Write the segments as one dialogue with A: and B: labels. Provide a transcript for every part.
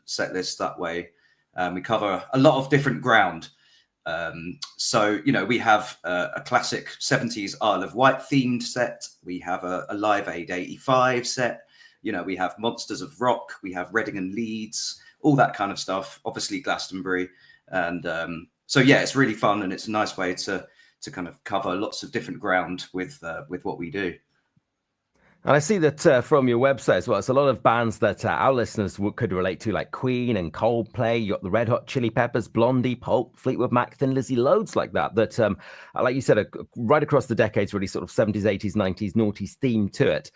A: set list that way. We cover a lot of different ground. So, we have a classic 70s Isle of Wight themed set. We have a Live Aid 85 set. We have Monsters of Rock. We have Reading and Leeds, all that kind of stuff. Obviously Glastonbury. And so, yeah, it's really fun. And it's a nice way to kind of cover lots of different ground with what we do.
B: And I see that from your website as well, it's a lot of bands that our listeners could relate to, like Queen and Coldplay. You got the Red Hot Chili Peppers, Blondie, Pulp, Fleetwood Mac, Thin Lizzy, loads like that. That, like you said, right across the decades, really sort of 70s, 80s, 90s, noughties theme to it.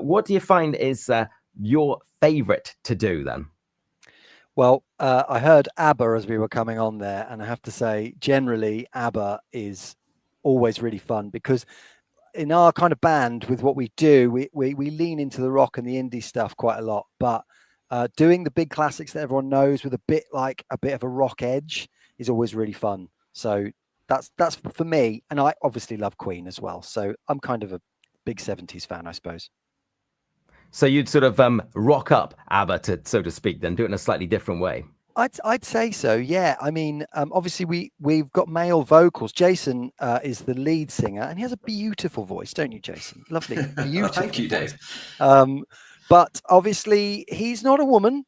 B: What do you find is your favourite to do then?
C: Well, I heard ABBA as we were coming on there, and I have to say, generally, ABBA is always really fun because in our kind of band with what we do, we lean into the rock and the indie stuff quite a lot, but doing the big classics that everyone knows with a bit of a rock edge is always really fun. So that's for me. And I obviously love Queen as well. So I'm kind of a big 70s fan, I suppose.
B: So you'd sort of rock up ABBA, so to speak, then do it in a slightly different way.
C: I'd say so, yeah. I mean, obviously we've got male vocals. Jason is the lead singer, and he has a beautiful voice, don't you, Jason? Lovely, beautiful.
A: Thank you, Dave.
C: But obviously he's not a woman.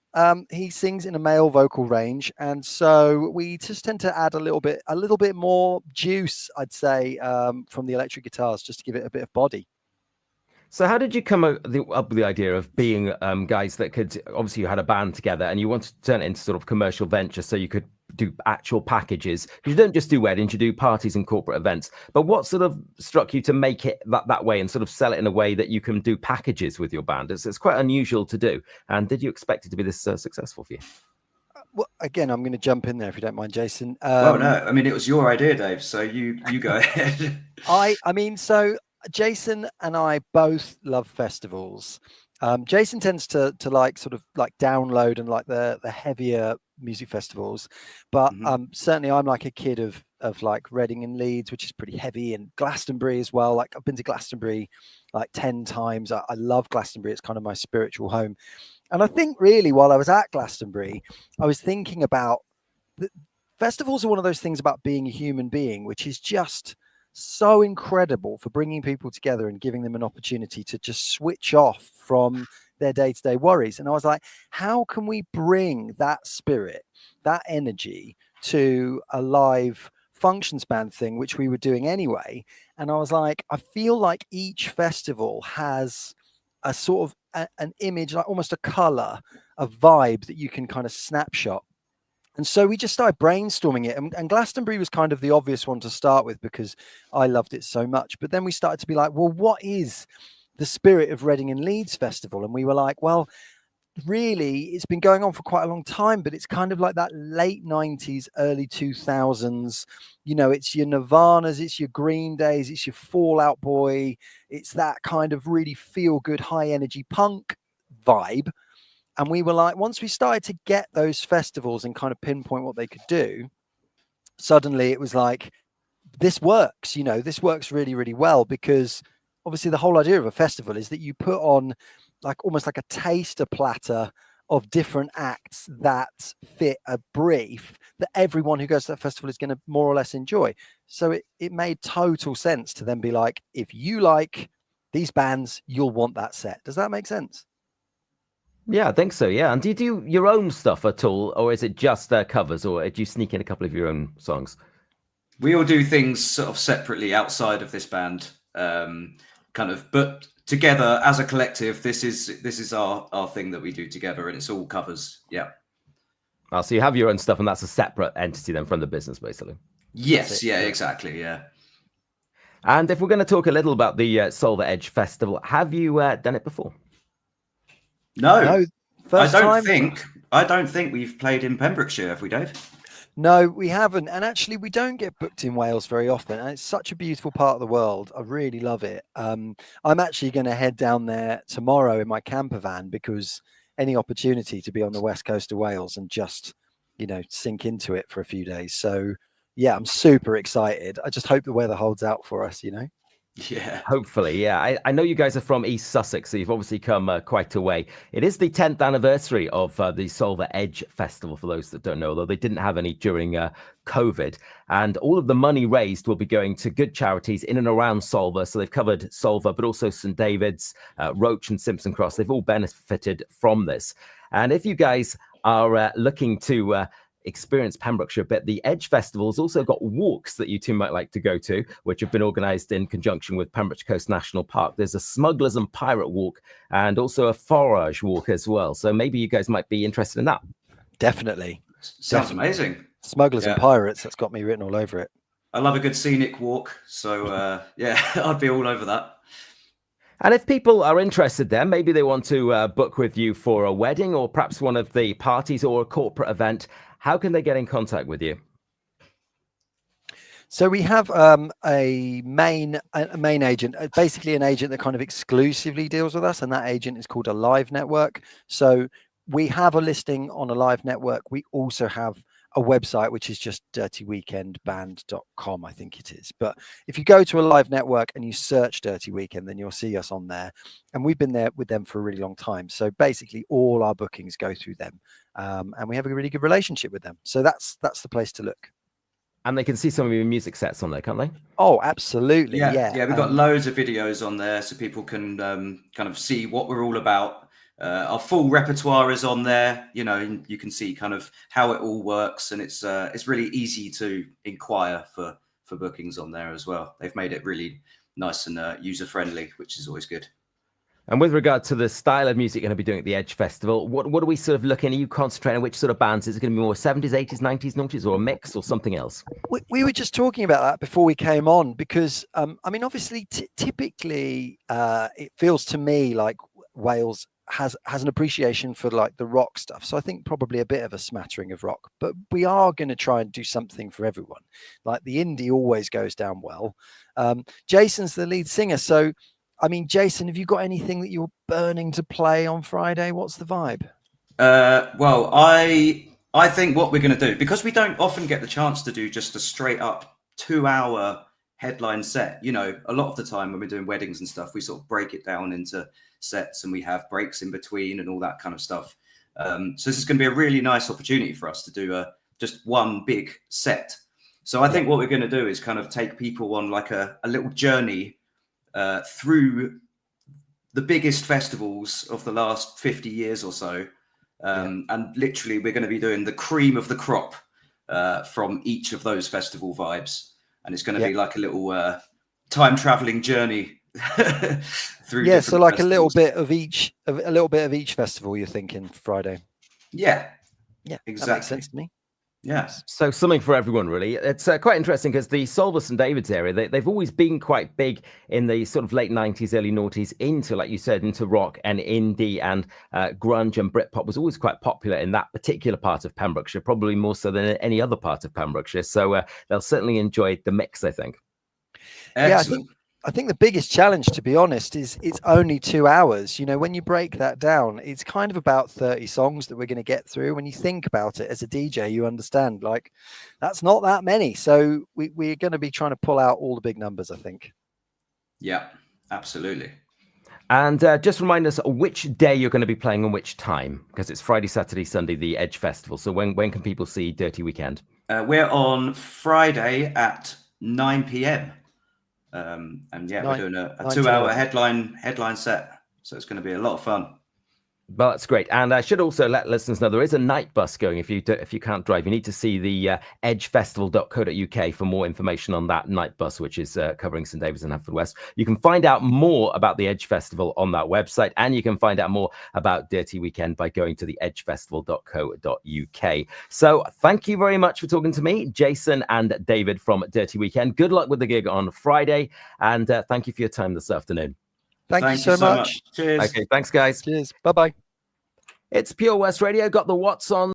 C: He sings in a male vocal range, and so we just tend to add a little bit more juice, I'd say, from the electric guitars, just to give it a bit of body.
B: So how did you come up with the idea of being guys that could, obviously you had a band together and you wanted to turn it into sort of commercial venture so you could do actual packages? Because you don't just do weddings, you do parties and corporate events. But what sort of struck you to make it that way and sort of sell it in a way that you can do packages with your band? It's quite unusual to do. And did you expect it to be this successful for you?
C: Well, again, I'm going to jump in there if you don't mind, Jason.
A: Well, no, I mean, it was your idea, Dave. So you go ahead.
C: I mean, so Jason and I both love festivals. Jason tends to like sort of like download and like the heavier music festivals, but certainly I'm like a kid of like Reading and Leeds, which is pretty heavy, and Glastonbury as well. Like I've been to Glastonbury like 10 times. I love Glastonbury. It's kind of my spiritual home. And I think really while I was at Glastonbury, I was thinking about festivals are one of those things about being a human being, which is just so incredible for bringing people together and giving them an opportunity to just switch off from their day-to-day worries. And I was like, how can we bring that spirit, that energy to a live functions band thing, which we were doing anyway? And I was like, I feel like each festival has a sort of an image, like almost a color, a vibe that you can kind of snapshot. And so we just started brainstorming it. And Glastonbury was kind of the obvious one to start with because I loved it so much. But then we started to be like, well, what is the spirit of Reading and Leeds Festival? And we were like, well, really, it's been going on for quite a long time, but it's kind of like that late 90s, early 2000s. You know, it's your Nirvanas, it's your Green Days, it's your Fall Out Boy. It's that kind of really feel good, high energy punk vibe. And we were like, once we started to get those festivals and kind of pinpoint what they could do, suddenly it was like, this works, you know, this works really, really well, because obviously the whole idea of a festival is that you put on like almost like a taster platter of different acts that fit a brief that everyone who goes to that festival is going to more or less enjoy. So it made total sense to then be like, if you like these bands, you'll want that set. Does that make sense?
B: Yeah, I think so. Yeah. And do you do your own stuff at all, or is it just covers, or do you sneak in a couple of your own songs?
A: We all do things sort of separately outside of this band, but together as a collective, this is our thing that we do together, and it's all covers. Yeah.
B: Oh, so you have your own stuff, and that's a separate entity then from the business, basically.
A: Yes. Yeah. Exactly. Yeah.
B: And if we're going to talk a little about the Solver Edge Festival, have you done it before?
A: No. I don't think we've played in Pembrokeshire, have we, Dave?
C: No, we haven't. And actually, we don't get booked in Wales very often. And it's such a beautiful part of the world. I really love it. I'm actually going to head down there tomorrow in my camper van, because any opportunity to be on the west coast of Wales and just, you know, sink into it for a few days. So, yeah, I'm super excited. I just hope the weather holds out for us, you know.
A: Yeah.
B: Hopefully, yeah. I know you guys are from East Sussex, so you've obviously come quite a way. It is the 10th anniversary of the Solva Edge Festival, for those that don't know, although they didn't have any during COVID. And all of the money raised will be going to good charities in and around Solva. So they've covered Solva, but also St David's, Roach and Simpson Cross. They've all benefited from this. And if you guys are looking to experience Pembrokeshire a bit, the Edge Festival's also got walks that you two might like to go to, which have been organised in conjunction with Pembroke Coast National Park. There's a Smugglers and Pirate Walk and also a Forage Walk as well. So maybe you guys might be interested in that.
C: Definitely.
A: Sounds amazing.
C: Smugglers and Pirates, that's got me written all over it.
A: I love a good scenic walk. So, yeah, I'd be all over that.
B: And if people are interested there, maybe they want to book with you for a wedding or perhaps one of the parties or a corporate event, how can they get in contact with you?
C: So we have a main agent, basically an agent that kind of exclusively deals with us, and that agent is called a Live Network. So we have a listing on a Live Network. We also have a website, which is just dirtyweekendband.com, I think it is. But if you go to a Live Network and you search Dirty Weekend, then you'll see us on there. And we've been there with them for a really long time. So basically all our bookings go through them. And we have a really good relationship with them. So that's the place to look.
B: And they can see some of your music sets on there, can't they?
C: Oh, absolutely. Yeah.
A: We've got loads of videos on there so people can kind of see what we're all about. Our full repertoire is on there, you know, and you can see kind of how it all works, and it's really easy to inquire for bookings on there as well. They've made it really nice and user friendly, which is always good.
B: And with regard to the style of music you're going to be doing at the Edge Festival, what are we sort of looking? Are you concentrating on which sort of bands? Is it going to be more 70s, 80s, 90s, noughties, or a mix, or something else?
C: We were just talking about that before we came on, because I mean, obviously, typically, it feels to me like Wales has an appreciation for like the rock stuff. So I think probably a bit of a smattering of rock, but we are going to try and do something for everyone. Like the indie always goes down well. Jason's the lead singer. So, I mean, Jason, have you got anything that you're burning to play on Friday? What's the vibe?
A: Well, I think what we're going to do, because we don't often get the chance to do just a straight up 2-hour headline set, you know, a lot of the time when we're doing weddings and stuff, we sort of break it down into sets and we have breaks in between and all that kind of stuff. So this is going to be a really nice opportunity for us to do just one big set. So I think what we're going to do is kind of take people on like a little journey through the biggest festivals of the last 50 years or so. And literally we're going to be doing the cream of the crop from each of those festival vibes. And it's going to be like a little time traveling journey through.
C: So like
A: festivals.
C: a little bit of each festival. You're thinking Friday?
A: Yeah,
C: exactly.
A: exactly.
C: That makes sense to me.
A: Yes.
B: So something for everyone, really. It's quite interesting because the Solva St David's area, they've always been quite big in the sort of late 90s, early noughties into, like you said, into rock and indie, and grunge and Britpop was always quite popular in that particular part of Pembrokeshire, probably more so than any other part of Pembrokeshire. So they'll certainly enjoy the mix, I think.
A: Excellent.
C: Yeah, I think the biggest challenge, to be honest, is it's only 2 hours. You know, when you break that down, it's kind of about 30 songs that we're going to get through. When you think about it as a DJ, you understand, like, that's not that many. So we're going to be trying to pull out all the big numbers, I think.
A: Yeah, absolutely.
B: And just remind us which day you're going to be playing and which time, because it's Friday, Saturday, Sunday, the Edge Festival. So when can people see Dirty Weekend?
A: We're on Friday at 9 p.m. And we're doing a 2-hour headline set. So it's going to be a lot of fun.
B: Well, that's great. And I should also let listeners know there is a night bus going. If you can't drive, you need to see the edgefestival.co.uk for more information on that night bus, which is covering St David's and Haverfordwest. You can find out more about the Edge Festival on that website, and you can find out more about Dirty Weekend by going to the edgefestival.co.uk. So thank you very much for talking to me, Jason and David from Dirty Weekend. Good luck with the gig on Friday, and thank you for your time this afternoon.
C: Thank you so much.
A: Cheers.
B: Okay, thanks, guys.
C: Cheers. Bye-bye.
B: It's Pure West Radio. Got the What's On.